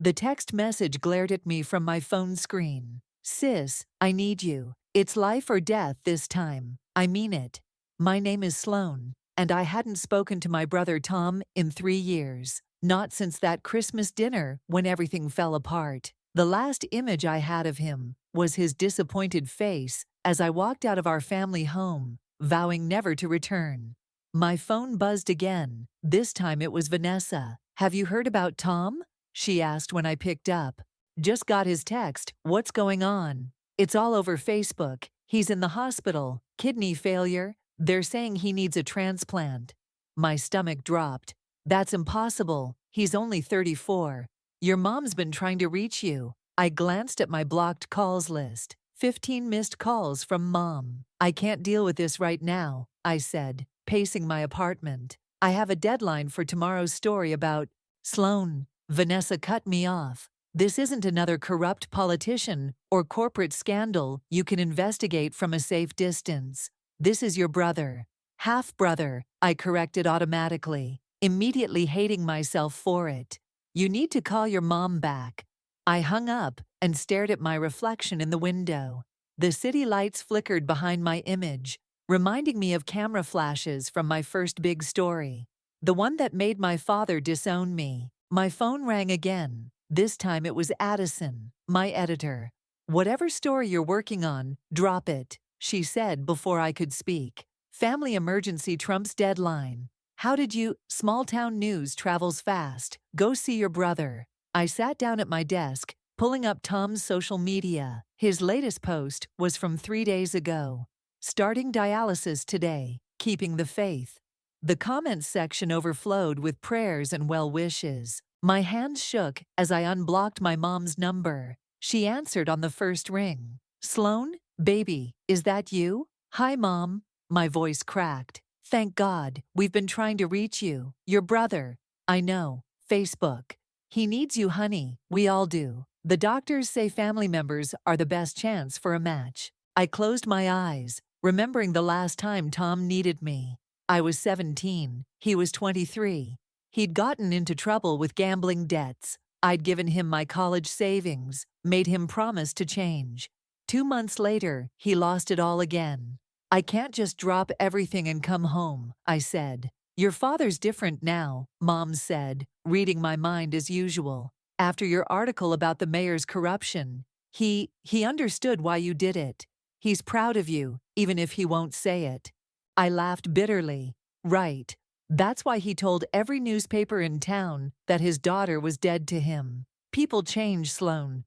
The text message glared at me from my phone screen. Sis, I need you. It's life or death this time. I mean it. My name is Sloan, and I hadn't spoken to my brother Tom in 3 years. Not since that Christmas dinner when everything fell apart. The last image I had of him was his disappointed face as I walked out of our family home, vowing never to return. My phone buzzed again. This time it was Vanessa. Have you heard about Tom? She asked when I picked up. Just got his text. What's going on? It's all over Facebook. He's in the hospital. Kidney failure. They're saying he needs a transplant. My stomach dropped. That's impossible. He's only 34. Your mom's been trying to reach you. I glanced at my blocked calls list. 15 missed calls from Mom. I can't deal with this right now, I said, pacing my apartment. I have a deadline for tomorrow's story about Sloan. Vanessa cut me off. This isn't another corrupt politician or corporate scandal you can investigate from a safe distance. This is your brother. Half-brother, I corrected automatically, immediately hating myself for it. You need to call your mom back. I hung up and stared at my reflection in the window. The city lights flickered behind my image, reminding me of camera flashes from my first big story. The one that made my father disown me. My phone rang again. This time it was Addison, my editor. Whatever story you're working on, drop it, she said before I could speak. Family emergency trumps deadline. How did you? Small-town news travels fast. Go see your brother. I sat down at my desk, pulling up Tom's social media. His latest post was from 3 days ago. Starting dialysis today, keeping the faith. The comments section overflowed with prayers and well wishes. My hands shook as I unblocked my mom's number. She answered on the first ring. Sloan, baby, is that you? Hi, Mom. My voice cracked. Thank God, we've been trying to reach you. Your brother. I know. Facebook. He needs you, honey. We all do. The doctors say family members are the best chance for a match. I closed my eyes, remembering the last time Tom needed me. I was 17. He was 23. He'd gotten into trouble with gambling debts. I'd given him my college savings, made him promise to change. 2 months later, he lost it all again. I can't just drop everything and come home, I said. Your father's different now, Mom said, reading my mind as usual. After your article about the mayor's corruption, he understood why you did it. He's proud of you, even if he won't say it. I laughed bitterly. Right. That's why he told every newspaper in town that his daughter was dead to him. People change, Sloan.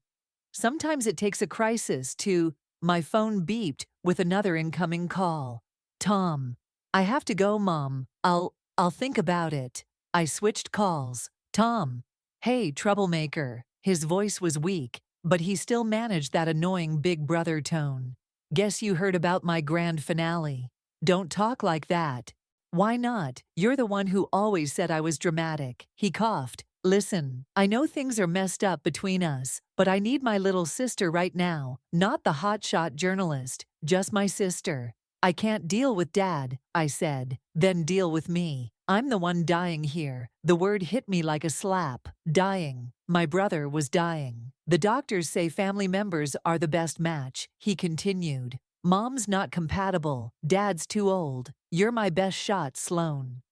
Sometimes it takes a crisis to... My phone beeped with another incoming call. Tom. I have to go, Mom. I'll think about it. I switched calls. Tom. Hey, troublemaker. His voice was weak, but he still managed that annoying big brother tone. Guess you heard about my grand finale. Don't talk like that. Why not? You're the one who always said I was dramatic. He coughed. Listen, I know things are messed up between us, but I need my little sister right now, not the hotshot journalist, just my sister. I can't deal with Dad, I said. Then deal with me. I'm the one dying here. The word hit me like a slap. Dying. My brother was dying. The doctors say family members are the best match, he continued. Mom's not compatible. Dad's too old. You're my best shot, Sloan.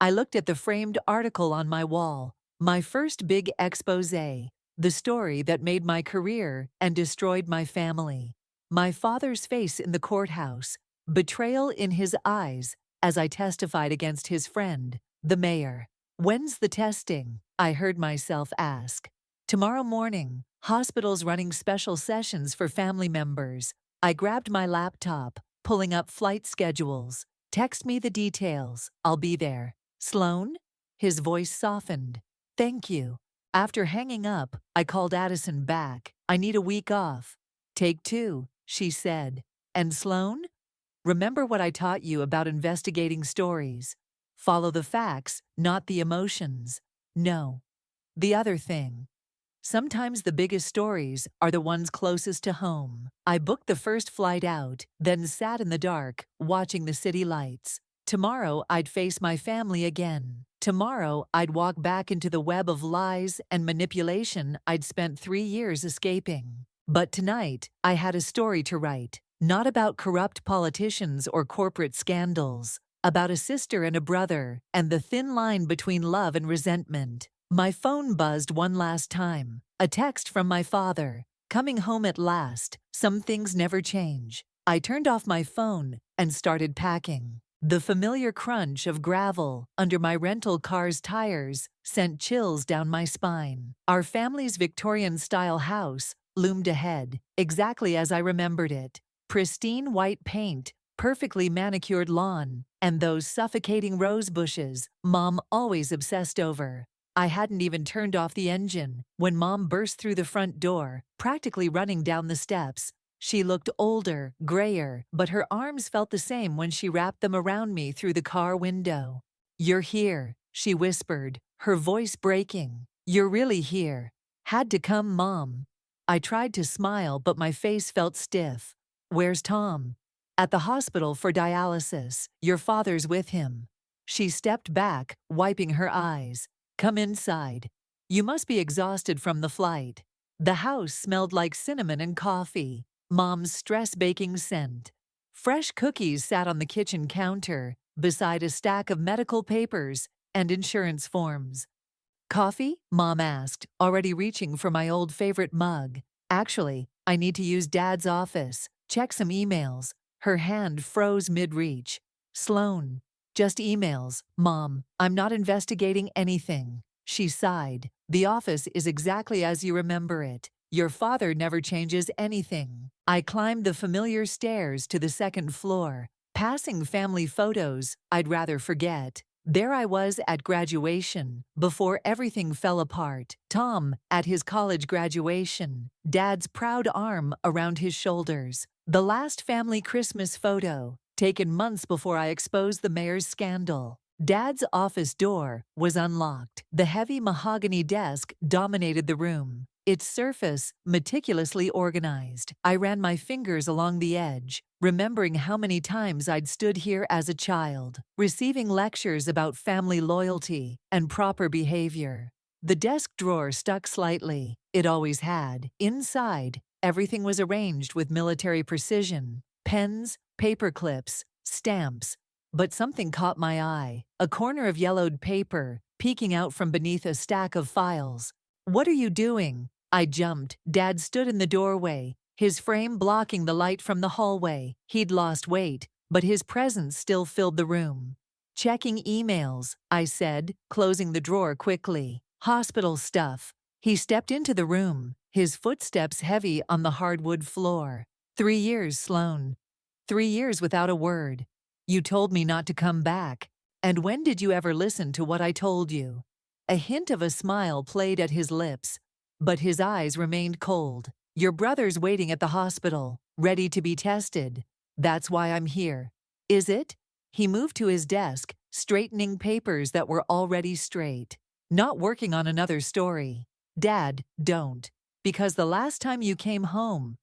I looked at the framed article on my wall. My first big exposé. The story that made my career and destroyed my family. My father's face in the courthouse. Betrayal in his eyes as I testified against his friend, the mayor. When's the testing? I heard myself ask. Tomorrow morning. Hospitals running special sessions for family members. I grabbed my laptop, pulling up flight schedules. Text me the details. I'll be there. Sloan? His voice softened. Thank you. After hanging up, I called Addison back. I need a week off. Take 2, she said. And Sloan? Remember what I taught you about investigating stories. Follow the facts, not the emotions. No. The other thing. Sometimes the biggest stories are the ones closest to home. I booked the first flight out, then sat in the dark, watching the city lights. Tomorrow I'd face my family again. Tomorrow I'd walk back into the web of lies and manipulation I'd spent 3 years escaping. But tonight, I had a story to write, not about corrupt politicians or corporate scandals, about a sister and a brother, and the thin line between love and resentment. My phone buzzed one last time. A text from my father. Coming home at last. Some things never change. I turned off my phone and started packing. The familiar crunch of gravel under my rental car's tires sent chills down my spine. Our family's Victorian-style house loomed ahead, exactly as I remembered it. Pristine white paint, perfectly manicured lawn, and those suffocating rose bushes Mom always obsessed over. I hadn't even turned off the engine when Mom burst through the front door, practically running down the steps. She looked older, grayer, but her arms felt the same when she wrapped them around me through the car window. "You're here," she whispered, her voice breaking. "You're really here. Had to come, Mom." I tried to smile, but my face felt stiff. "Where's Tom?" "At the hospital for dialysis. Your father's with him." She stepped back, wiping her eyes. "Come inside. You must be exhausted from the flight." The house smelled like cinnamon and coffee. Mom's stress-baking scent. Fresh cookies sat on the kitchen counter, beside a stack of medical papers and insurance forms. "Coffee?" Mom asked, already reaching for my old favorite mug. "Actually, I need to use Dad's office. Check some emails." Her hand froze mid-reach. "Sloan, just emails, Mom. I'm not investigating anything." She sighed. "The office is exactly as you remember it. Your father never changes anything." I climbed the familiar stairs to the second floor, passing family photos I'd rather forget. There I was at graduation, before everything fell apart. Tom at his college graduation, Dad's proud arm around his shoulders. The last family Christmas photo, taken months before I exposed the mayor's scandal. Dad's office door was unlocked. The heavy mahogany desk dominated the room, its surface meticulously organized. I ran my fingers along the edge, remembering how many times I'd stood here as a child, receiving lectures about family loyalty and proper behavior. The desk drawer stuck slightly. It always had. Inside, everything was arranged with military precision. Pens, paper clips, stamps. But something caught my eye. A corner of yellowed paper, peeking out from beneath a stack of files. "What are you doing?" I jumped. Dad stood in the doorway, his frame blocking the light from the hallway. He'd lost weight, but his presence still filled the room. "Checking emails," I said, closing the drawer quickly. "Hospital stuff." He stepped into the room, his footsteps heavy on the hardwood floor. 3 years, Sloan. 3 years without a word. You told me not to come back. And when did you ever listen to what I told you? A hint of a smile played at his lips, but his eyes remained cold. Your brother's waiting at the hospital, ready to be tested. That's why I'm here. Is it? He moved to his desk, straightening papers that were already straight. Not working on another story. Dad, don't. Because the last time I came home,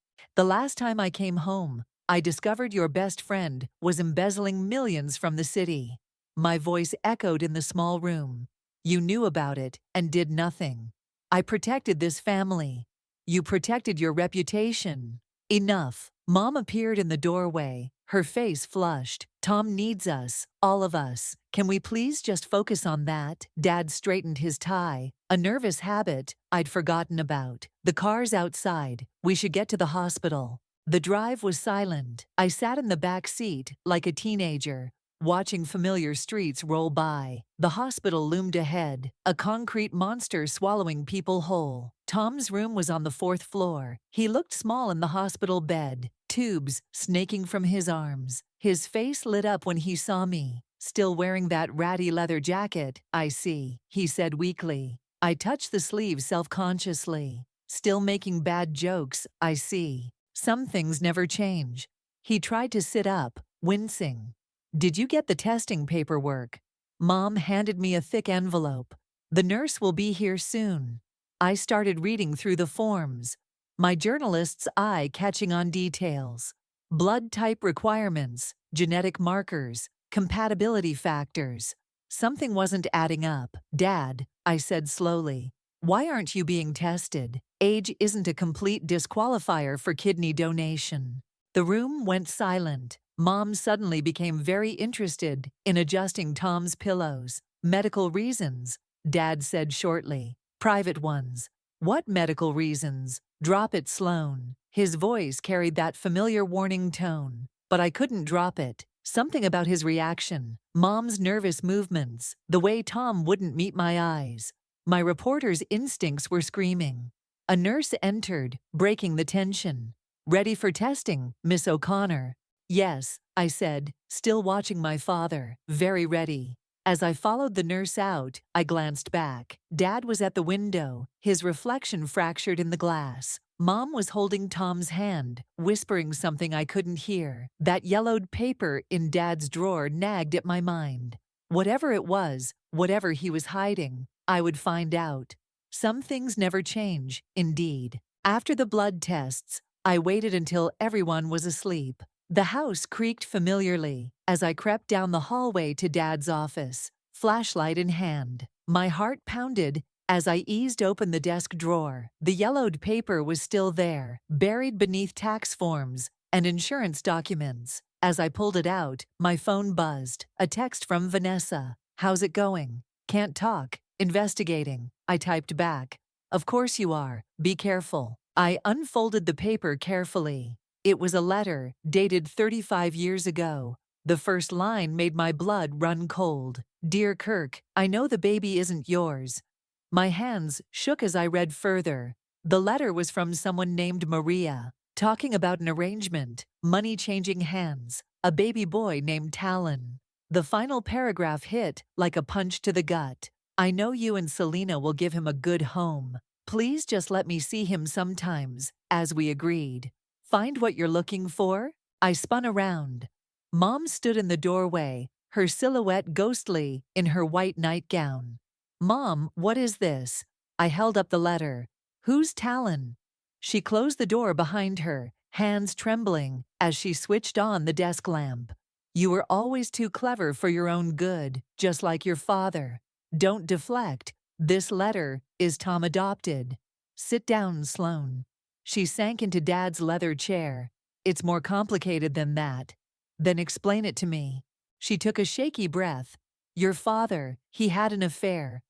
I discovered your best friend was embezzling millions from the city. My voice echoed in the small room. You knew about it and did nothing. I protected this family. You protected your reputation. Enough. Mom appeared in the doorway, her face flushed. Tom needs us, all of us. Can we please just focus on that? Dad straightened his tie, a nervous habit I'd forgotten about. The car's outside. We should get to the hospital. The drive was silent. I sat in the back seat like a teenager, watching familiar streets roll by. The hospital loomed ahead, a concrete monster swallowing people whole. Tom's room was on the 4th floor. He looked small in the hospital bed, tubes snaking from his arms. His face lit up when he saw me. Still wearing that ratty leather jacket, I see, he said weakly. I touched the sleeve self-consciously. Still making bad jokes, I see. Some things never change. He tried to sit up, wincing. Did you get the testing paperwork? Mom handed me a thick envelope. The nurse will be here soon. I started reading through the forms, my journalist's eye catching on details. Blood type requirements, genetic markers, Compatibility factors. Something wasn't adding up. Dad, I said slowly. Why aren't you being tested? Age isn't a complete disqualifier for kidney donation. The room went silent. Mom suddenly became very interested in adjusting Tom's pillows. Medical reasons, Dad said shortly. Private ones. What medical reasons? Drop it, Sloan. His voice carried that familiar warning tone. But I couldn't drop it. Something about his reaction, Mom's nervous movements, the way Tom wouldn't meet my eyes. My reporter's instincts were screaming. A nurse entered, breaking the tension. Ready for testing, Miss O'Connor? Yes, I said, still watching my father, very ready. As I followed the nurse out, I glanced back. Dad was at the window, his reflection fractured in the glass. Mom was holding Tom's hand, whispering something I couldn't hear. That yellowed paper in Dad's drawer nagged at my mind. Whatever it was, whatever he was hiding, I would find out. Some things never change, indeed. After the blood tests, I waited until everyone was asleep. The house creaked familiarly as I crept down the hallway to Dad's office, flashlight in hand. My heart pounded as I eased open the desk drawer. The yellowed paper was still there, buried beneath tax forms and insurance documents. As I pulled it out, my phone buzzed. A text from Vanessa. How's it going? Can't talk. Investigating. I typed back. Of course you are. Be careful. I unfolded the paper carefully. It was a letter, dated 35 years ago. The first line made my blood run cold. Dear Kirk, I know the baby isn't yours. My hands shook as I read further. The letter was from someone named Maria, talking about an arrangement, money changing hands, a baby boy named Talon. The final paragraph hit like a punch to the gut. I know you and Selena will give him a good home. Please just let me see him sometimes, as we agreed. Find what you're looking for? I spun around. Mom stood in the doorway, her silhouette ghostly in her white nightgown. Mom, what is this? I held up the letter. Who's Talon? She closed the door behind her, hands trembling as she switched on the desk lamp. You were always too clever for your own good, just like your father. Don't deflect. This letter is Tom adopted. Sit down, Sloan. She sank into Dad's leather chair. It's more complicated than that. Then explain it to me. She took a shaky breath. Your father, he had an affair.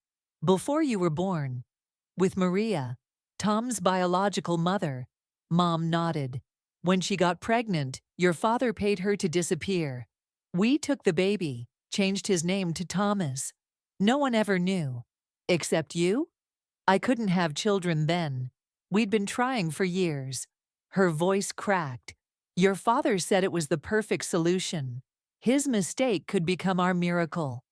Before you were born. With Maria, Tom's biological mother. Mom nodded. When she got pregnant, your father paid her to disappear. We took the baby, changed his name to Thomas. No one ever knew. Except you? I couldn't have children then. We'd been trying for years. Her voice cracked. Your father said it was the perfect solution. His mistake could become our miracle.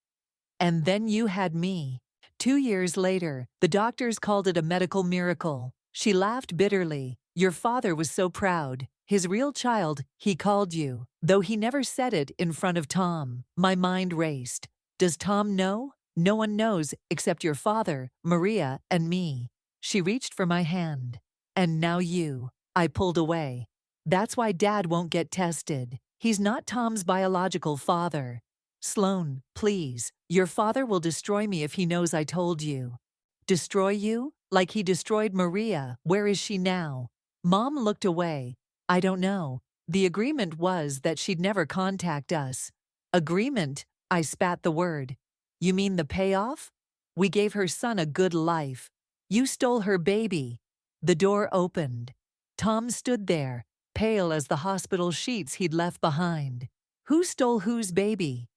And then you had me. 2 years later, the doctors called it a medical miracle. She laughed bitterly. Your father was so proud. His real child, he called you, though he never said it in front of Tom. My mind raced. Does Tom know? No one knows except your father, Maria, and me. She reached for my hand. And now you. I pulled away. That's why Dad won't get tested. He's not Tom's biological father. Sloan, please. Your father will destroy me if he knows I told you. Destroy you? Like he destroyed Maria. Where is she now? Mom looked away. I don't know. The agreement was that she'd never contact us. Agreement? I spat the word. You mean the payoff? We gave her son a good life. You stole her baby. The door opened. Tom stood there, pale as the hospital sheets he'd left behind. Who stole whose baby?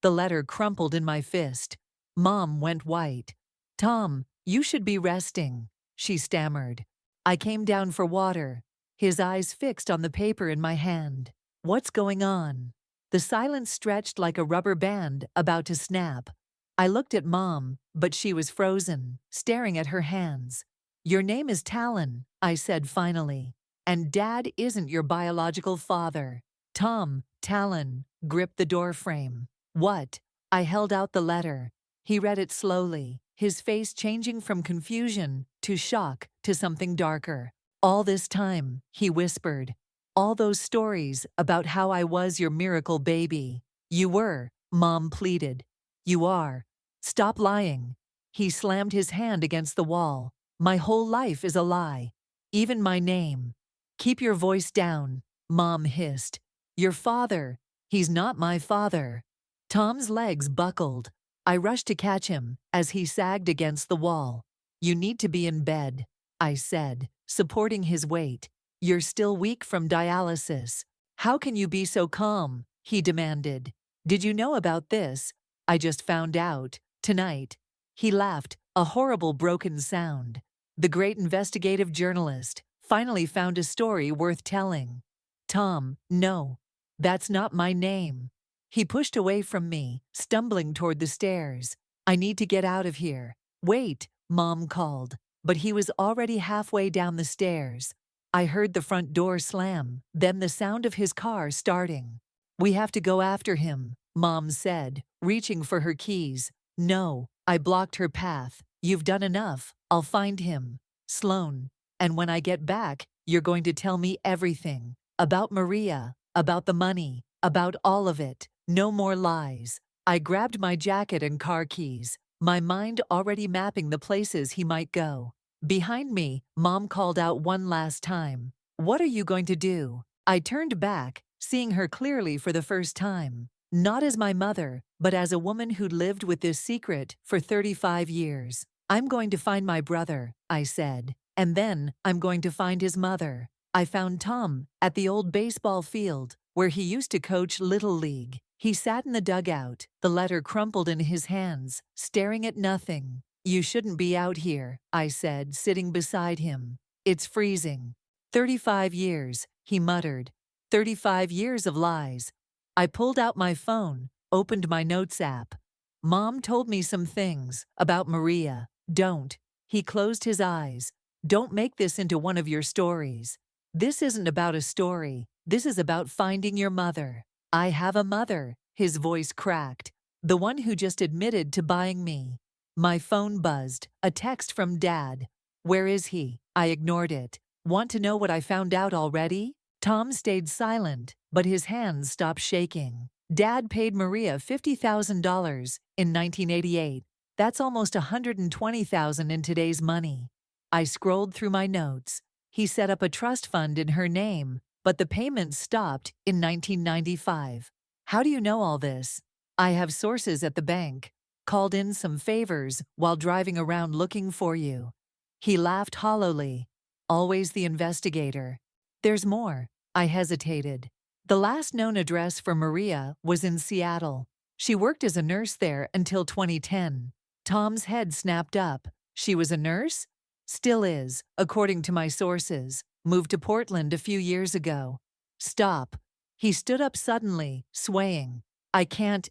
The letter crumpled in my fist. Mom went white. Tom, you should be resting, she stammered. I came down for water, his eyes fixed on the paper in my hand. What's going on? The silence stretched like a rubber band about to snap. I looked at Mom, but she was frozen, staring at her hands. Your name is Talon, I said finally. And Dad isn't your biological father. Tom, Talon, gripped the doorframe. What? I held out the letter. He read it slowly, his face changing from confusion to shock to something darker. All this time, he whispered. All those stories about how I was your miracle baby. You were, Mom pleaded. You are. Stop lying. He slammed his hand against the wall. My whole life is a lie. Even my name. Keep your voice down, Mom hissed. Your father. He's not my father. Tom's legs buckled. I rushed to catch him as he sagged against the wall. You need to be in bed, I said, supporting his weight. You're still weak from dialysis. How can you be so calm? He demanded. Did you know about this? I just found out. Tonight. He laughed, a horrible broken sound. The great investigative journalist finally found a story worth telling. Tom, no. That's not my name. He pushed away from me, stumbling toward the stairs. I need to get out of here. Wait, Mom called, but he was already halfway down the stairs. I heard the front door slam, then the sound of his car starting. We have to go after him, Mom said, reaching for her keys. No, I blocked her path. You've done enough. I'll find him. Sloan. And when I get back, you're going to tell me everything. About Maria, about the money, about all of it. No more lies. I grabbed my jacket and car keys, my mind already mapping the places he might go. Behind me, Mom called out one last time. What are you going to do? I turned back, seeing her clearly for the first time. Not as my mother, but as a woman who'd lived with this secret for 35 years. I'm going to find my brother, I said. And then I'm going to find his mother. I found Tom at the old baseball field where he used to coach Little League. He sat in the dugout, the letter crumpled in his hands, staring at nothing. You shouldn't be out here, I said, sitting beside him. It's freezing. 35 years, he muttered. 35 years of lies. I pulled out my phone, opened my notes app. Mom told me some things about Maria. Don't. He closed his eyes. Don't make this into one of your stories. This isn't about a story. This is about finding your mother. I have a mother, his voice cracked. The one who just admitted to buying me. My phone buzzed, a text from Dad. Where is he? I ignored it. Want to know what I found out already? Tom stayed silent, but his hands stopped shaking. Dad paid Maria $50,000 in 1988. That's almost $120,000 in today's money. I scrolled through my notes. He set up a trust fund in her name, but the payments stopped in 1995. How do you know all this? I have sources at the bank. Called in some favors while driving around looking for you. He laughed hollowly. Always the investigator. There's more. I hesitated. The last known address for Maria was in Seattle. She worked as a nurse there until 2010. Tom's head snapped up. She was a nurse? Still is, according to my sources. Moved to Portland a few years ago. Stop. He stood up suddenly, swaying. I can't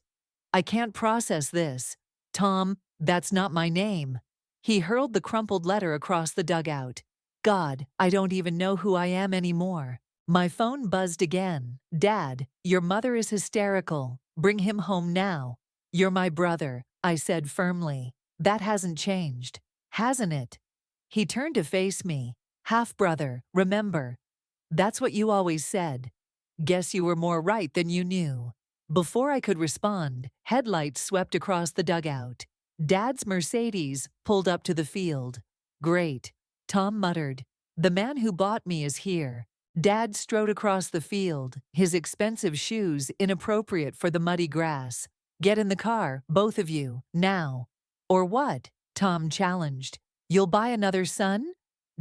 process this. Tom, that's not my name. He hurled the crumpled letter across the dugout. God, I don't even know who I am anymore. My phone buzzed again. Dad, your mother is hysterical. Bring him home now. You're my brother, I said firmly. That hasn't changed, hasn't it? He turned to face me. Half-brother, remember. That's what you always said. Guess you were more right than you knew. Before I could respond, headlights swept across the dugout. Dad's Mercedes pulled up to the field. Great, Tom muttered. The man who bought me is here. Dad strode across the field, his expensive shoes inappropriate for the muddy grass. Get in the car, both of you, now. Or what? Tom challenged. You'll buy another son?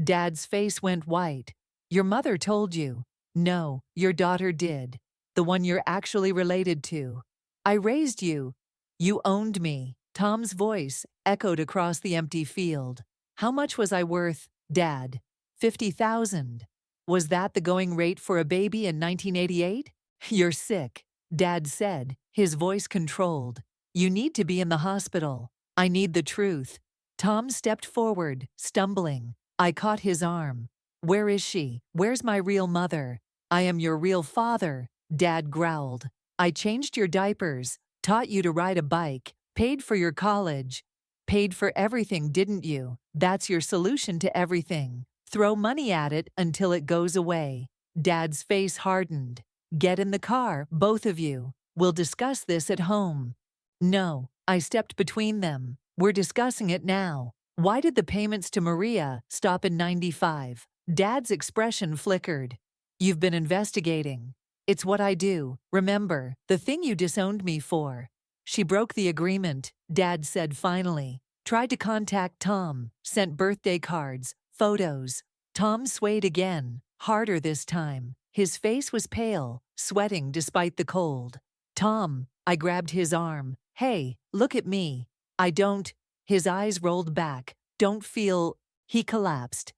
Dad's face went white. Your mother told you. No, your daughter did. The one you're actually related to. I raised you. You owned me. Tom's voice echoed across the empty field. How much was I worth, Dad? 50,000. Was that the going rate for a baby in 1988? You're sick, Dad said, his voice controlled. You need to be in the hospital. I need the truth. Tom stepped forward, stumbling. I caught his arm. Where is she? Where's my real mother? I am your real father, Dad growled. I changed your diapers, taught you to ride a bike, paid for your college. Paid for everything, didn't you? That's your solution to everything. Throw money at it until it goes away. Dad's face hardened. Get in the car, both of you. We'll discuss this at home. No, I stepped between them. We're discussing it now. Why did the payments to Maria stop in 95? Dad's expression flickered. You've been investigating. It's what I do. Remember, the thing you disowned me for. She broke the agreement, Dad said finally. Tried to contact Tom, sent birthday cards, photos. Tom swayed again, harder this time. His face was pale, sweating despite the cold. Tom, I grabbed his arm. Hey, look at me. I don't. His eyes rolled back. Don't feel. He collapsed.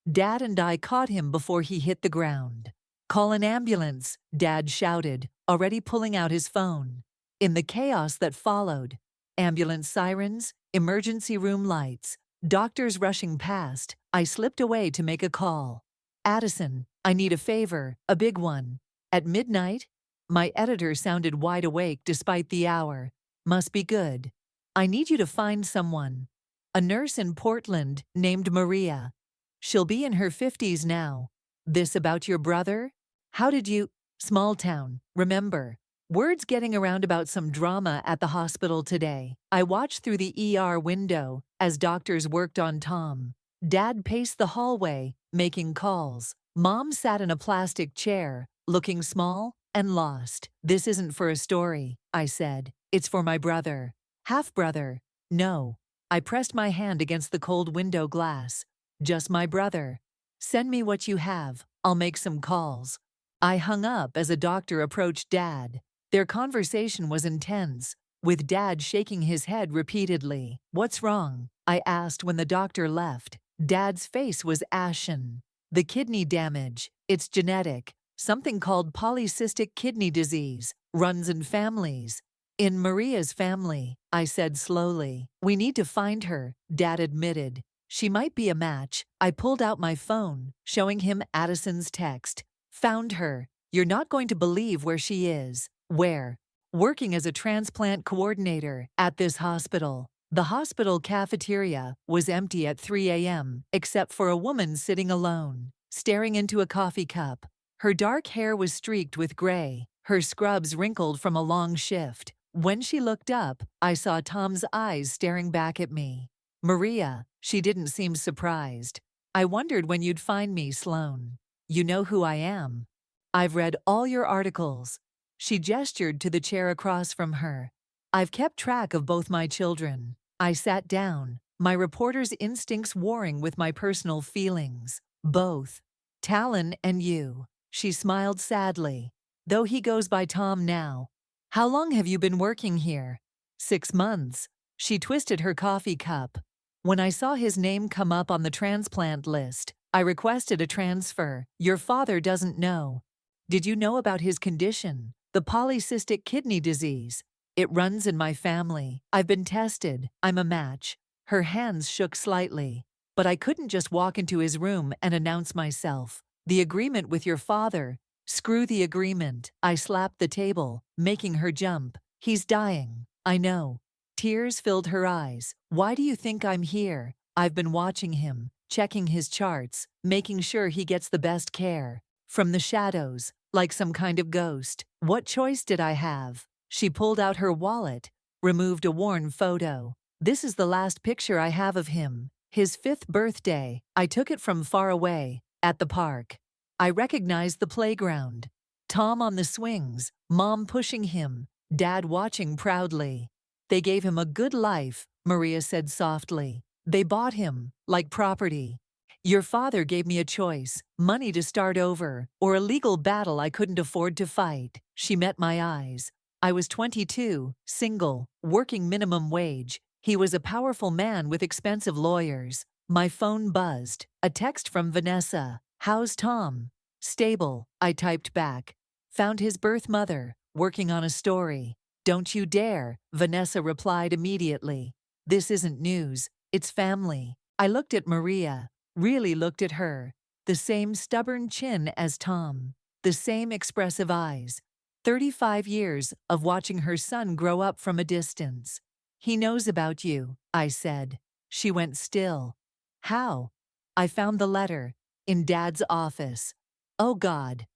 Dad and I caught him before he hit the ground. Call an ambulance, Dad shouted, already pulling out his phone. In the chaos that followed, ambulance sirens, emergency room lights, doctors rushing past, I slipped away to make a call. Addison, I need a favor, a big one. At midnight? My editor sounded wide awake despite the hour. Must be good. I need you to find someone. A nurse in Portland named Maria. She'll be in her 50s now. This about your brother? How did you? Small town, remember. Words getting around about some drama at the hospital today. I watched through the ER window as doctors worked on Tom. Dad paced the hallway, making calls. Mom sat in a plastic chair, looking small and lost. This isn't for a story, I said. It's for my brother. Half-brother. No. I pressed my hand against the cold window glass. Just my brother. Send me what you have. I'll make some calls. I hung up as a doctor approached Dad. Their conversation was intense, with Dad shaking his head repeatedly. What's wrong? I asked when the doctor left. Dad's face was ashen. The kidney damage. It's genetic. Something called polycystic kidney disease. Runs in families. In Maria's family, I said slowly. We need to find her, Dad admitted. She might be a match. I pulled out my phone, showing him Addison's text. Found her. You're not going to believe where she is. Where? Working as a transplant coordinator at this hospital. The hospital cafeteria was empty at 3 a.m., except for a woman sitting alone, staring into a coffee cup. Her dark hair was streaked with gray, her scrubs wrinkled from a long shift. When she looked up, I saw Tom's eyes staring back at me. Maria, she didn't seem surprised. I wondered when you'd find me, Sloan. You know who I am. I've read all your articles. She gestured to the chair across from her. I've kept track of both my children. I sat down, my reporter's instincts warring with my personal feelings. Both. Talon and you. She smiled sadly. Though he goes by Tom now. How long have you been working here? 6 months. She twisted her coffee cup. When I saw his name come up on the transplant list, I requested a transfer. Your father doesn't know. Did you know about his condition? The polycystic kidney disease. It runs in my family. I've been tested. I'm a match. Her hands shook slightly. But I couldn't just walk into his room and announce myself. The agreement with your father. Screw the agreement. I slapped the table, making her jump. He's dying. I know. Tears filled her eyes. Why do you think I'm here? I've been watching him, checking his charts, making sure he gets the best care. From the shadows, like some kind of ghost. What choice did I have? She pulled out her wallet, removed a worn photo. This is the last picture I have of him. His 5th birthday. I took it from far away, at the park. I recognized the playground. Tom on the swings, Mom pushing him, Dad watching proudly. They gave him a good life, Maria said softly. They bought him, like property. Your father gave me a choice, money to start over, or a legal battle I couldn't afford to fight. She met my eyes. I was 22, single, working minimum wage. He was a powerful man with expensive lawyers. My phone buzzed. A text from Vanessa. How's Tom? Stable, I typed back. Found his birth mother, working on a story. Don't you dare, Vanessa replied immediately. This isn't news, it's family. I looked at Maria, really looked at her. The same stubborn chin as Tom, the same expressive eyes. 35 years of watching her son grow up from a distance. He knows about you, I said. She went still. How? I found the letter, in Dad's office. Oh God.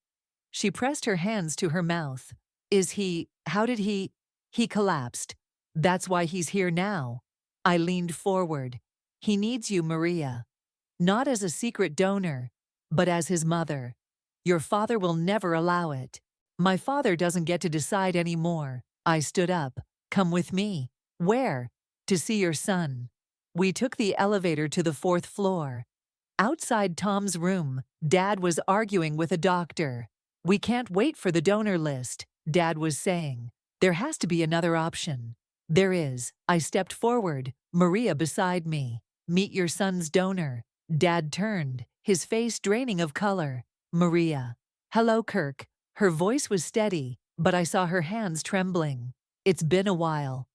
She pressed her hands to her mouth. How did he? He collapsed. That's why he's here now. I leaned forward. He needs you, Maria. Not as a secret donor, but as his mother. Your father will never allow it. My father doesn't get to decide anymore. I stood up. Come with me. Where? To see your son. We took the elevator to the 4th floor. Outside Tom's room, Dad was arguing with a doctor. We can't wait for the donor list, Dad was saying. There has to be another option. There is. I stepped forward, Maria beside me. Meet your son's donor. Dad turned, his face draining of color. Maria. Hello, Kirk. Her voice was steady, but I saw her hands trembling. It's been a while.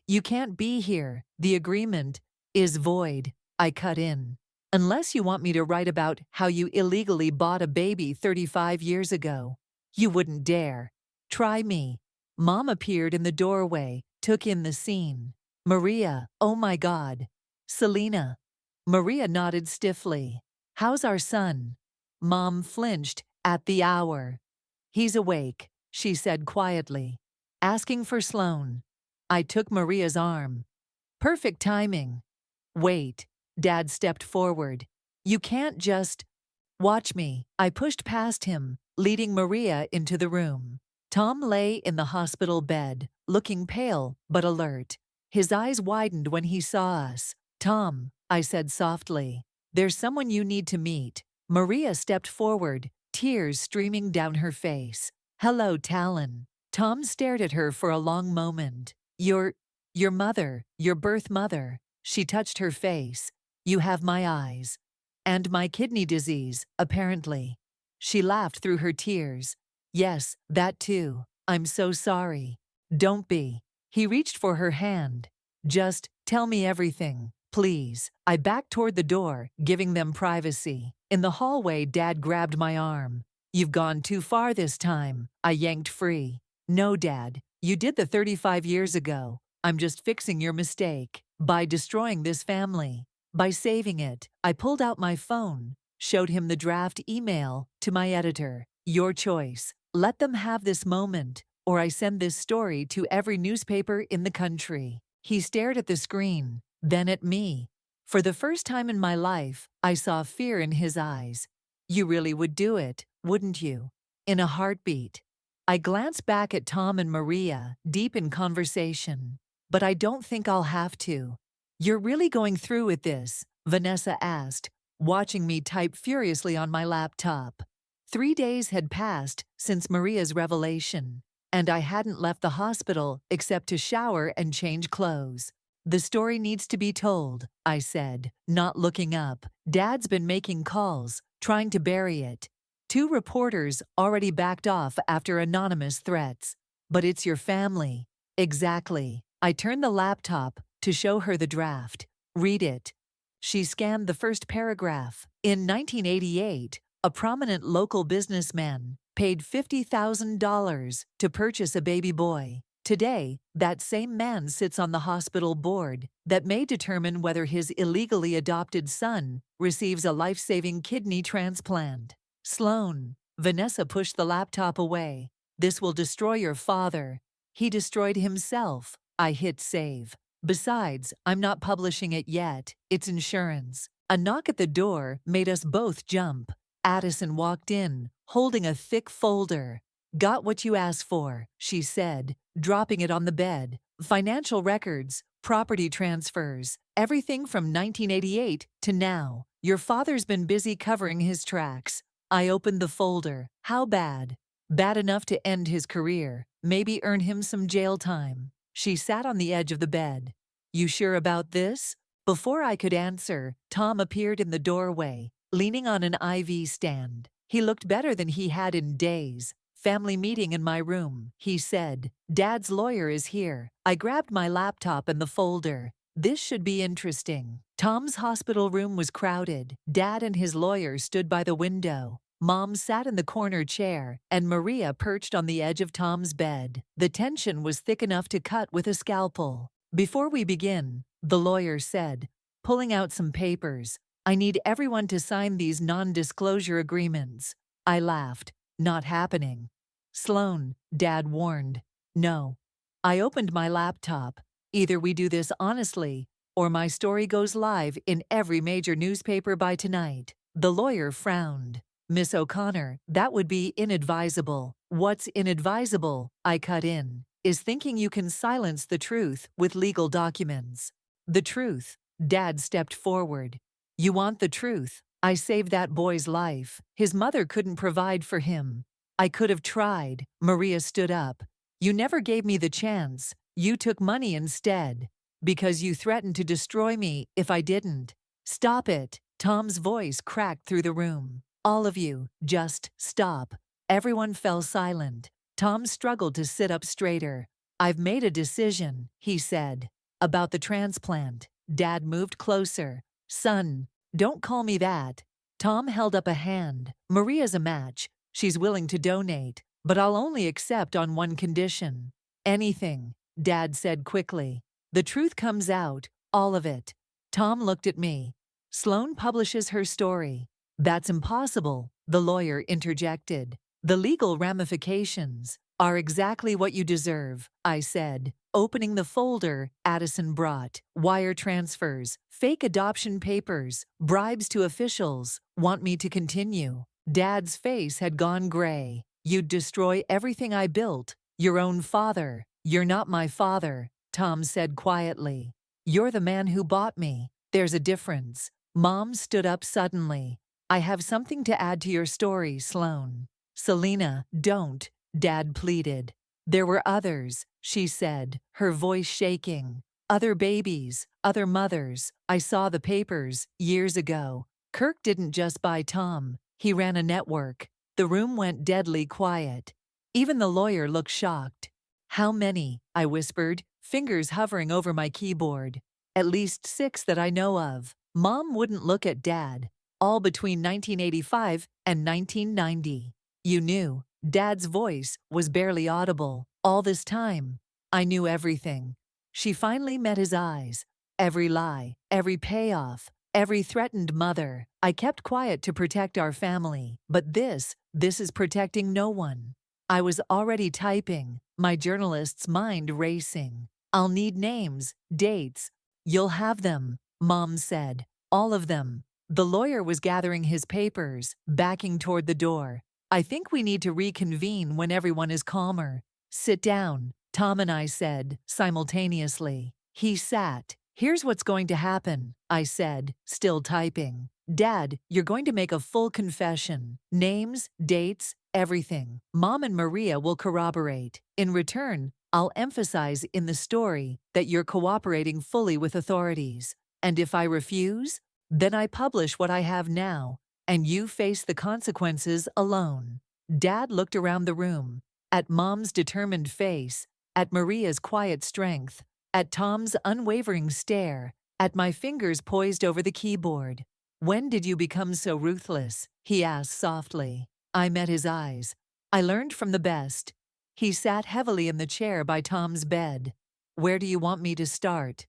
You can't be here. The agreement is void. I cut in. Unless you want me to write about how you illegally bought a baby 35 years ago. You wouldn't dare. Try me. Mom appeared in the doorway, took in the scene. Maria, oh my God. Selena. Maria nodded stiffly. How's our son? Mom flinched at the hour. He's awake, she said quietly. Asking for Sloan. I took Maria's arm. Perfect timing. Wait. Dad stepped forward. You can't just… Watch me. I pushed past him, leading Maria into the room. Tom lay in the hospital bed, looking pale but alert. His eyes widened when he saw us. Tom, I said softly, there's someone you need to meet. Maria stepped forward, tears streaming down her face. Hello, Talon. Tom stared at her for a long moment. Your mother, your birth mother. She touched her face. You have my eyes. And my kidney disease, apparently. She laughed through her tears. Yes, that too. I'm so sorry. Don't be. He reached for her hand. Just tell me everything, please. I backed toward the door, giving them privacy. In the hallway, Dad grabbed my arm. You've gone too far this time. I yanked free. No, Dad. You did the 35 years ago. I'm just fixing your mistake. By destroying this family. By saving it. I pulled out my phone, showed him the draft email to my editor. Your choice. Let them have this moment, or I send this story to every newspaper in the country. He stared at the screen, then at me. For the first time in my life, I saw fear in his eyes. You really would do it, wouldn't you? In a heartbeat. I glanced back at Tom and Maria, deep in conversation. But I don't think I'll have to. You're really going through with this? Vanessa asked, watching me type furiously on my laptop. 3 days had passed since Maria's revelation, and I hadn't left the hospital except to shower and change clothes. The story needs to be told, I said, not looking up. Dad's been making calls, trying to bury it. 2 reporters already backed off after anonymous threats. But it's your family. Exactly. I turned the laptop to show her the draft. Read it. She scanned the first paragraph. In 1988, a prominent local businessman paid $50,000 to purchase a baby boy. Today, that same man sits on the hospital board that may determine whether his illegally adopted son receives a life-saving kidney transplant. Sloan. Vanessa pushed the laptop away. This will destroy your father. He destroyed himself. I hit save. Besides, I'm not publishing it yet. It's insurance. A knock at the door made us both jump. Addison walked in, holding a thick folder. Got what you asked for, she said, dropping it on the bed. Financial records, property transfers, everything from 1988 to now. Your father's been busy covering his tracks. I opened the folder. How bad? Bad enough to end his career, maybe earn him some jail time. She sat on the edge of the bed. You sure about this? Before I could answer, Tom appeared in the doorway, leaning on an IV stand. He looked better than he had in days. Family meeting in my room, he said. Dad's lawyer is here. I grabbed my laptop and the folder. This should be interesting. Tom's hospital room was crowded. Dad and his lawyer stood by the window. Mom sat in the corner chair, and Maria perched on the edge of Tom's bed. The tension was thick enough to cut with a scalpel. Before we begin, the lawyer said, pulling out some papers, I need everyone to sign these non-disclosure agreements. I laughed. Not happening. Sloan, Dad warned. No. I opened my laptop. Either we do this honestly, or my story goes live in every major newspaper by tonight. The lawyer frowned. Miss O'Connor, that would be inadvisable. What's inadvisable, I cut in, is thinking you can silence the truth with legal documents. The truth. Dad stepped forward. You want the truth? I saved that boy's life. His mother couldn't provide for him. I could have tried. Maria stood up. You never gave me the chance. You took money instead. Because you threatened to destroy me if I didn't. Stop it. Tom's voice cracked through the room. All of you, just stop. Everyone fell silent. Tom struggled to sit up straighter. I've made a decision, he said. About the transplant. Dad moved closer. Son, don't call me that. Tom held up a hand. Maria's a match. She's willing to donate, but I'll only accept on one condition. Anything, Dad said quickly. The truth comes out, all of it. Tom looked at me. Sloan publishes her story. That's impossible, the lawyer interjected. The legal ramifications are exactly what you deserve, I said, opening the folder Addison brought. Wire transfers, fake adoption papers, bribes to officials. Want me to continue? Dad's face had gone gray. You'd destroy everything I built. Your own father. You're not my father, Tom said quietly. You're the man who bought me. There's a difference. Mom stood up suddenly. I have something to add to your story, Sloan. Selena, don't, Dad pleaded. There were others, she said, her voice shaking. Other babies, other mothers. I saw the papers, years ago. Kirk didn't just buy Tom. He ran a network. The room went deadly quiet. Even the lawyer looked shocked. How many? I whispered, fingers hovering over my keyboard. At least 6 that I know of. Mom wouldn't look at Dad. All between 1985 and 1990. You knew. Dad's voice was barely audible. All this time, I knew everything. She finally met his eyes. Every lie, every payoff, every threatened mother. I kept quiet to protect our family, but this is protecting no one. I was already typing, my journalist's mind racing. I'll need names, dates. You'll have them, Mom said. All of them. The lawyer was gathering his papers, backing toward the door. I think we need to reconvene when everyone is calmer. Sit down, Tom and I said, simultaneously. He sat. Here's what's going to happen, I said, still typing. Dad, you're going to make a full confession. Names, dates, everything. Mom and Maria will corroborate. In return, I'll emphasize in the story that you're cooperating fully with authorities. And if I refuse, then I publish what I have now, and you face the consequences alone. Dad looked around the room, at Mom's determined face, at Maria's quiet strength, at Tom's unwavering stare, at my fingers poised over the keyboard. When did you become so ruthless? He asked softly. I met his eyes. I learned from the best. He sat heavily in the chair by Tom's bed. Where do you want me to start?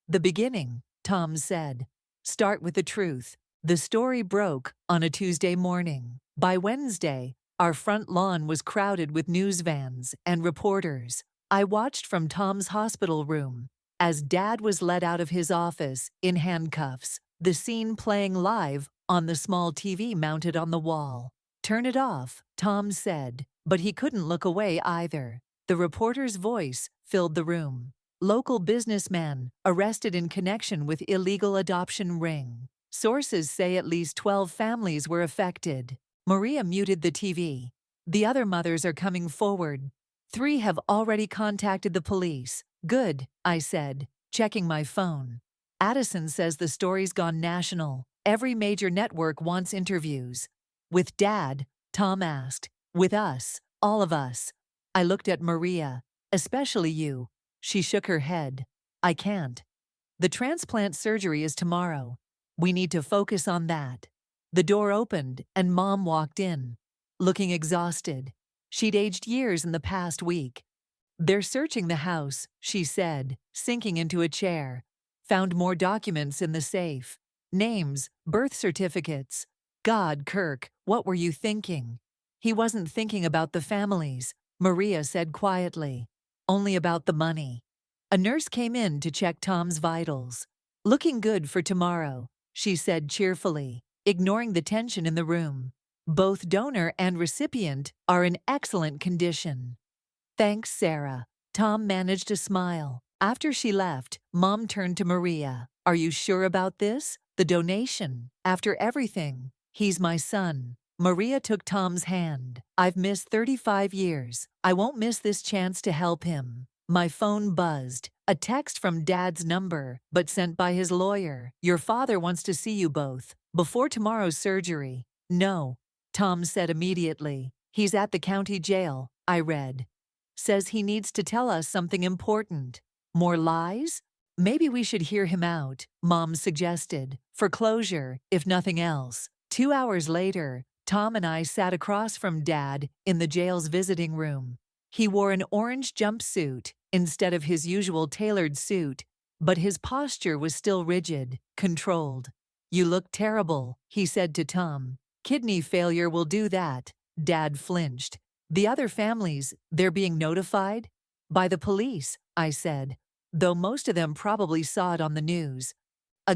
The beginning, Tom said. Start with the truth. The story broke on a Tuesday morning. By Wednesday, our front lawn was crowded with news vans and reporters. I watched from Tom's hospital room as Dad was led out of his office in handcuffs, the scene playing live on the small TV mounted on the wall. Turn it off, Tom said, but he couldn't look away either. The reporter's voice filled the room. Local businessman arrested in connection with illegal adoption ring. Sources say at least 12 families were affected. Maria muted the TV. The other mothers are coming forward. 3 have already contacted the police. Good, I said, checking my phone. Addison says the story's gone national. Every major network wants interviews. With Dad? Tom asked. With us, all of us. I looked at Maria. Especially you. She shook her head. I can't. The transplant surgery is tomorrow. We need to focus on that. The door opened and Mom walked in, looking exhausted. She'd aged years in the past week. They're searching the house, she said, sinking into a chair. Found more documents in the safe. Names, birth certificates. God, Kirk, what were you thinking? He wasn't thinking about the families. Maria said quietly. Only about the money. A nurse came in to check Tom's vitals. Looking good for tomorrow, she said cheerfully, ignoring the tension in the room. Both donor and recipient are in excellent condition. Thanks, Sarah. Tom managed a smile. After she left, Mom turned to Maria. Are you sure about this? The donation? After everything? He's my son. Maria took Tom's hand. I've missed 35 years. I won't miss this chance to help him. My phone buzzed. A text from Dad's number, but sent by his lawyer. Your father wants to see you both. Before tomorrow's surgery. No, Tom said immediately. He's at the county jail, I read. Says he needs to tell us something important. More lies? Maybe we should hear him out, Mom suggested, for closure, if nothing else. 2 hours later, Tom and I sat across from Dad in the jail's visiting room. He wore an orange jumpsuit instead of his usual tailored suit, but his posture was still rigid, controlled. You look terrible, he said to Tom. Kidney failure will do that. Dad flinched. The other families, they're being notified? By the police, I said, though most of them probably saw it on the news.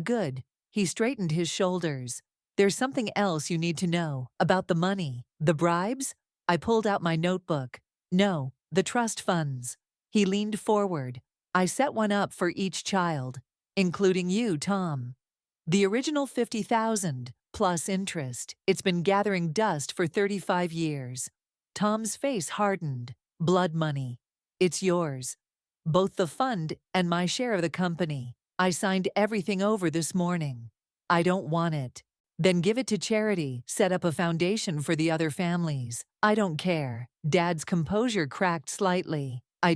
Good. He straightened his shoulders. There's something else you need to know about the money. The bribes? I pulled out my notebook. No, the trust funds. He leaned forward. I set one up for each child, including you, Tom. The original 50,000, plus interest. It's been gathering dust for 35 years. Tom's face hardened. Blood money. It's yours. Both the fund and my share of the company. I signed everything over this morning. I don't want it. Then give it to charity, set up a foundation for the other families. I don't care. Dad's composure cracked slightly. I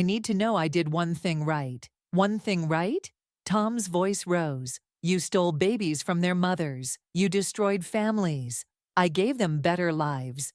need to know I did one thing right. One thing right? Tom's voice rose. You stole babies from their mothers. You destroyed families. I gave them better lives.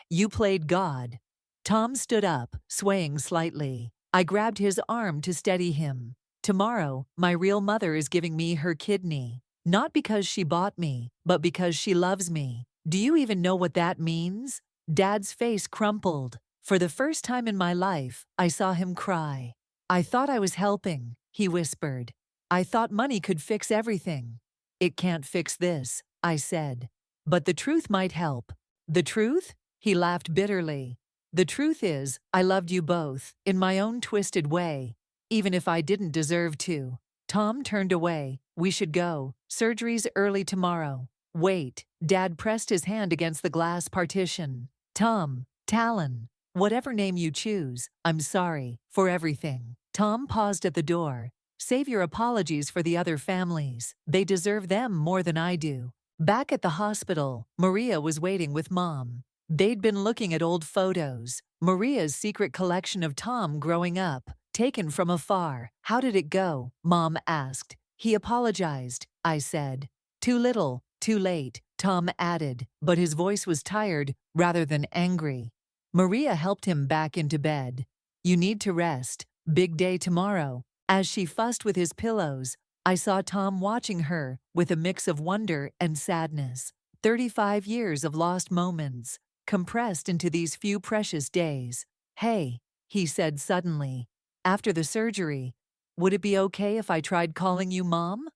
You played God. Tom stood up, swaying slightly. I grabbed his arm to steady him. Tomorrow, my real mother is giving me her kidney. Not because she bought me, but because she loves me. Do you even know what that means? Dad's face crumpled. For the first time in my life, I saw him cry. I thought I was helping, he whispered. I thought money could fix everything. It can't fix this, I said. But the truth might help. The truth? He laughed bitterly. The truth is, I loved you both, in my own twisted way, even if I didn't deserve to. Tom turned away. We should go. Surgery's early tomorrow. Wait. Dad pressed his hand against the glass partition. Tom, Talon, whatever name you choose, I'm sorry for everything. Tom paused at the door. Save your apologies for the other families. They deserve them more than I do. Back at the hospital, Maria was waiting with Mom. They'd been looking at old photos. Maria's secret collection of Tom growing up, taken from afar. How did it go? Mom asked. He apologized, I said. Too little, too late, Tom added, but his voice was tired rather than angry. Maria helped him back into bed. You need to rest. Big day tomorrow. As she fussed with his pillows, I saw Tom watching her with a mix of wonder and sadness. 35 years of lost moments, compressed into these few precious days. Hey, he said suddenly, after the surgery, would it be okay if I tried calling you Mom?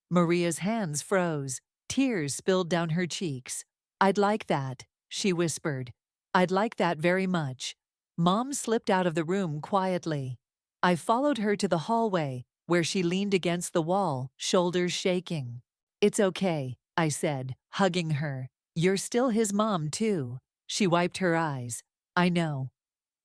Maria's hands froze. Tears spilled down her cheeks. I'd like that, she whispered. I'd like that very much. Mom slipped out of the room quietly. I followed her to the hallway, where she leaned against the wall, shoulders shaking. It's okay, I said, hugging her. You're still his mom, too. She wiped her eyes. I know.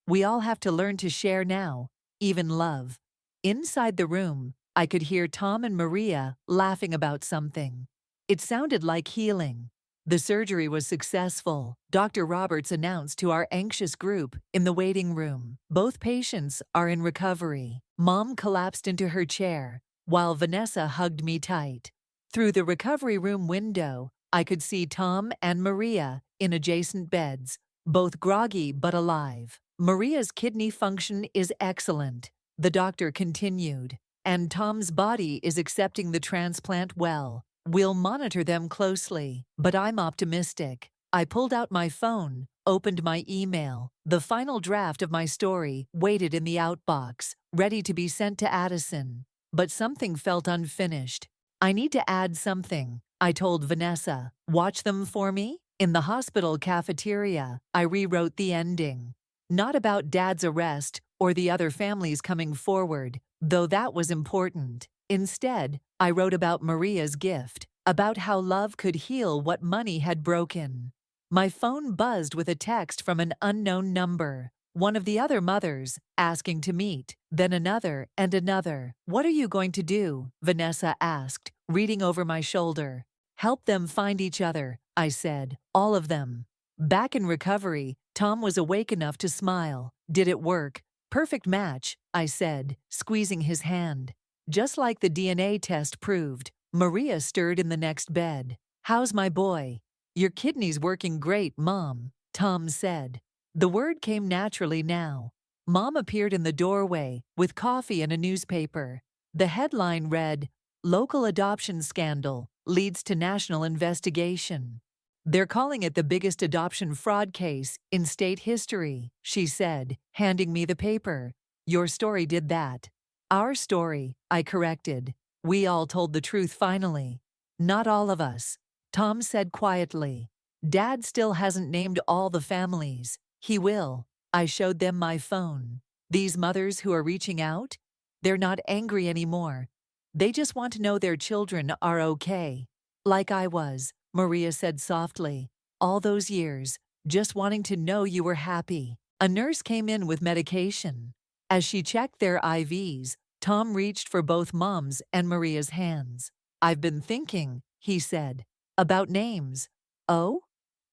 We all have to learn to share now, even love. Inside the room, I could hear Tom and Maria laughing about something. It sounded like healing. The surgery was successful, Dr. Roberts announced to our anxious group in the waiting room. Both patients are in recovery. Mom collapsed into her chair, while Vanessa hugged me tight. Through the recovery room window, I could see Tom and Maria in adjacent beds, both groggy but alive. Maria's kidney function is excellent, the doctor continued, and Tom's body is accepting the transplant well. We'll monitor them closely, but I'm optimistic. I pulled out my phone, opened my email. The final draft of my story waited in the outbox, ready to be sent to Addison. But something felt unfinished. I need to add something, I told Vanessa. Watch them for me? In the hospital cafeteria, I rewrote the ending. Not about Dad's arrest or the other families coming forward, though that was important. Instead, I wrote about Maria's gift, about how love could heal what money had broken. My phone buzzed with a text from an unknown number, one of the other mothers, asking to meet, then another and another. What are you going to do? Vanessa asked, reading over my shoulder. Help them find each other, I said, all of them. Back in recovery, Tom was awake enough to smile. Did it work? Perfect match, I said, squeezing his hand. Just like the DNA test proved. Maria stirred in the next bed. How's my boy? Your kidney's working great, Mom, Tom said. The word came naturally now. Mom appeared in the doorway with coffee and a newspaper. The headline read, "Local adoption scandal leads to national investigation." They're calling it the biggest adoption fraud case in state history, she said, handing me the paper. Your story did that. Our story, I corrected. We all told the truth finally. Not all of us, Tom said quietly. Dad still hasn't named all the families. He will. I showed them my phone. These mothers who are reaching out, they're not angry anymore. They just want to know their children are okay. Like I was, Maria said softly. All those years, just wanting to know you were happy. A nurse came in with medication. As she checked their IVs, Tom reached for both Mom's and Maria's hands. I've been thinking, he said, about names. Oh?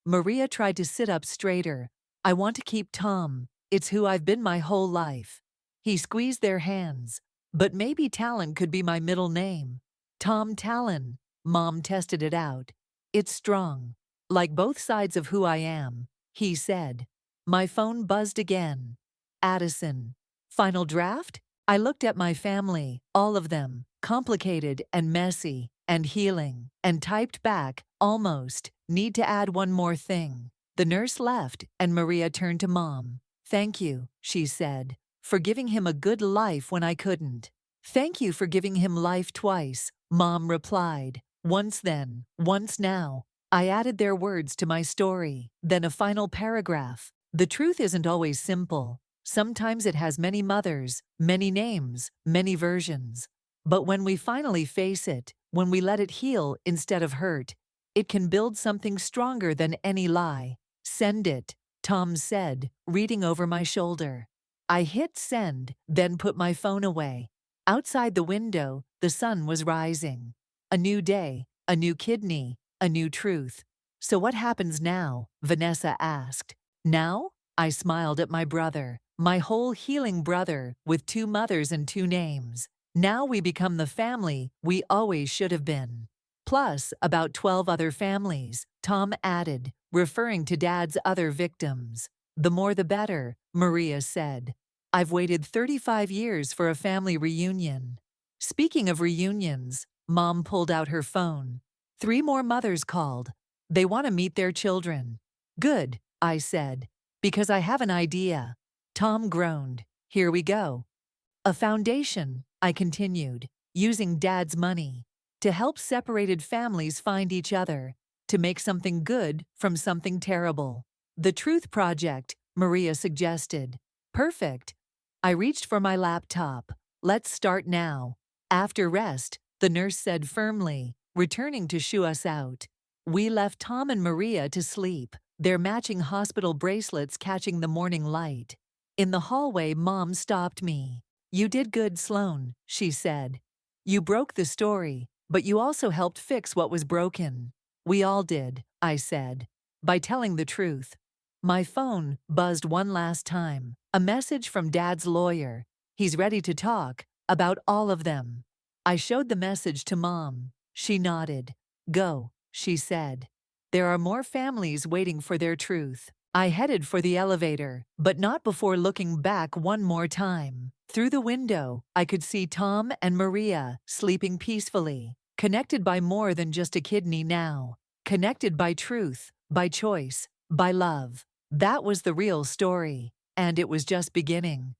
Maria tried to sit up straighter. I want to keep Tom. It's who I've been my whole life. He squeezed their hands. But maybe Talon could be my middle name. Tom Talon. Mom tested it out. It's strong. Like both sides of who I am, he said. My phone buzzed again. Addison. Final draft? I looked at my family, all of them, complicated and messy and healing, and typed back, almost, need to add one more thing. The nurse left and Maria turned to Mom. Thank you, she said, for giving him a good life when I couldn't. Thank you for giving him life twice, Mom replied. Once then, once now. I added their words to my story, then a final paragraph. The truth isn't always simple. Sometimes it has many mothers, many names, many versions. But when we finally face it, when we let it heal instead of hurt, it can build something stronger than any lie. Send it, Tom said, reading over my shoulder. I hit send, then put my phone away. Outside the window, the sun was rising. A new day, a new kidney, a new truth. So what happens now? Vanessa asked. Now? I smiled at my brother, my whole healing brother with 2 mothers and 2 names. Now we become the family we always should have been. Plus about 12 other families, Tom added, referring to Dad's other victims. The more the better, Maria said. I've waited 35 years for a family reunion. Speaking of reunions, Mom pulled out her phone. 3 more mothers called. They want to meet their children. Good, I said, because I have an idea. Tom groaned. Here we go. A foundation, I continued, using Dad's money, to help separated families find each other, to make something good from something terrible. The Truth Project, Maria suggested. Perfect. I reached for my laptop. Let's start now. After rest, the nurse said firmly, returning to shoo us out. We left Tom and Maria to sleep, their matching hospital bracelets catching the morning light. In the hallway, Mom stopped me. You did good, Sloan, she said. You broke the story, but you also helped fix what was broken. We all did, I said, by telling the truth. My phone buzzed one last time. A message from Dad's lawyer. He's ready to talk about all of them. I showed the message to Mom. She nodded. Go, she said. There are more families waiting for their truth. I headed for the elevator, but not before looking back one more time. Through the window, I could see Tom and Maria sleeping peacefully, connected by more than just a kidney now, connected by truth, by choice, by love. That was the real story, and it was just beginning.